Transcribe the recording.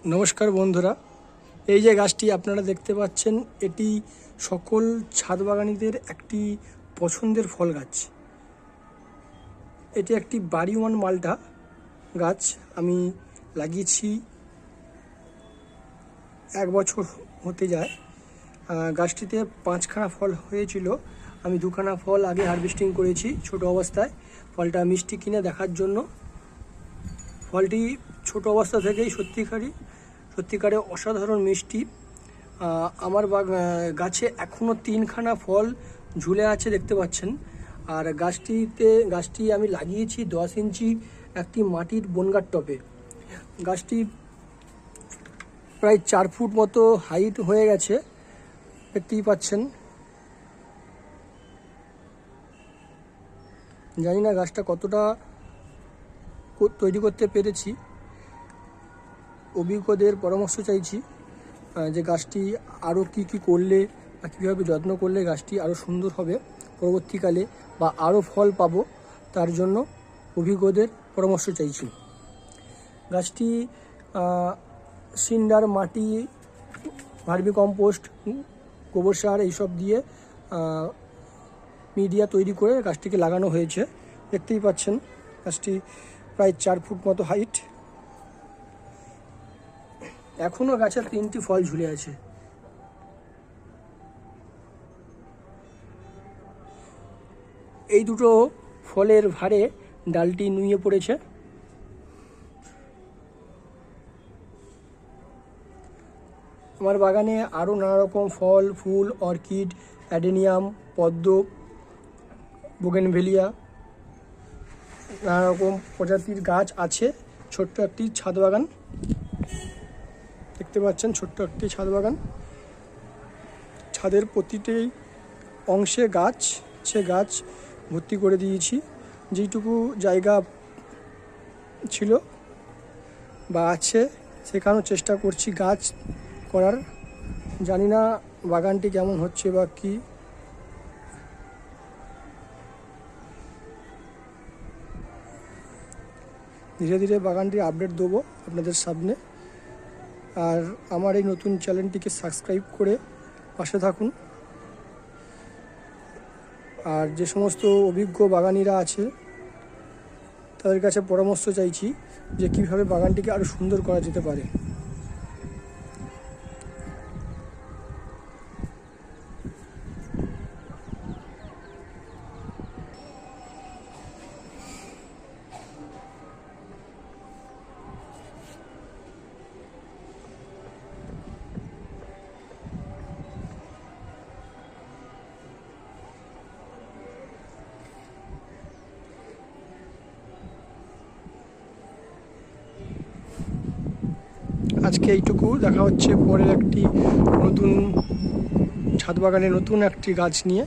নমস্কার বন্ধুরা, এই যে গাছটি আপনারা দেখতে পাচ্ছেন এটি সকল ছাদ বাগানীদের একটি পছন্দের ফল গাছ। এটি একটি বাড়িওয়ান মালটা গাছ। আমি লাগিয়েছি 1 বছর হতে যায়। গাছটিতে 5খানা ফল হয়েছিল। আমি 2খানা ফল আগে হারভেস্টিং করেছি ছোট অবস্থায়, ফলটা মিষ্টি কিনে দেখার জন্য। ফলটি ছোট অবস্থা থেকেই সত্যিকারে অসাধারণ মিষ্টি। আমার গাছে এখনও 3খানা ফল ঝুলে আছে দেখতে পাচ্ছেন। আর গাছটি আমি লাগিয়েছি 10 ইঞ্চি একটি মাটির বনগার টবে। গাছটি প্রায় 4 ফুট মতো হাইট হয়ে গেছে, দেখতেই পাচ্ছেন। জানি না গাছটা কতটা তৈরি করতে পেরেছি। অভিজ্ঞদের পরামর্শ চাইছি যে গাছটি আরও কী করলে বা কীভাবে যত্ন করলে গাছটি আরও সুন্দর হবে পরবর্তীকালে, বা আরও ফল পাবো, তার জন্য অভিজ্ঞদের পরামর্শ চাইছি। গাছটি সিন্ডার, মাটি, ভার্মি কম্পোস্ট, গোবর সার এইসব দিয়ে মিডিয়া তৈরি করে গাছটিকে লাগানো হয়েছে। দেখতেই পাচ্ছেন গাছটি প্রায় 4 ফুট মতো হাইট। এখনও গাছের 3টি ফল ঝুলে আছে। এই দুটো ফলের ভারে ডালটি নুয়ে পড়েছে। আমার বাগানে আরও নানা রকম ফল, ফুল, অর্কিড, অ্যাডেনিয়াম, পদ্ম, বোগেনভেলিয়া, নানা রকম প্রজাতির গাছ আছে। ছোট্ট একটি ছাদ বাগান দেখতে পাচ্ছেন, ছোট্ট একটি ছাদ বাগান। ছাদের প্রতিটি অংশে গাছ ভর্তি করে দিয়েছি। যেইটুকু জায়গা ছিল বা আছে সেখানেও চেষ্টা করছি গাছ করার। জানি না বাগানটি কেমন হচ্ছে বা কি। ধীরে ধীরে বাগানটির আপডেট দেবো আপনাদের সামনে। আর আমার এই নতুন চ্যানেলটিকে সাবস্ক্রাইব করে পাশে থাকুন। আর যে সমস্ত অভিজ্ঞ বাগানিরা আছে তাদের কাছে পরামর্শ চাইছি যে কীভাবে বাগানটিকে আরও সুন্দর করা যেতে পারে। আজকে এইটুকু, দেখা হচ্ছে পরের একটি নতুন ছাদ বাগানে নতুন একটি গাছ নিয়ে।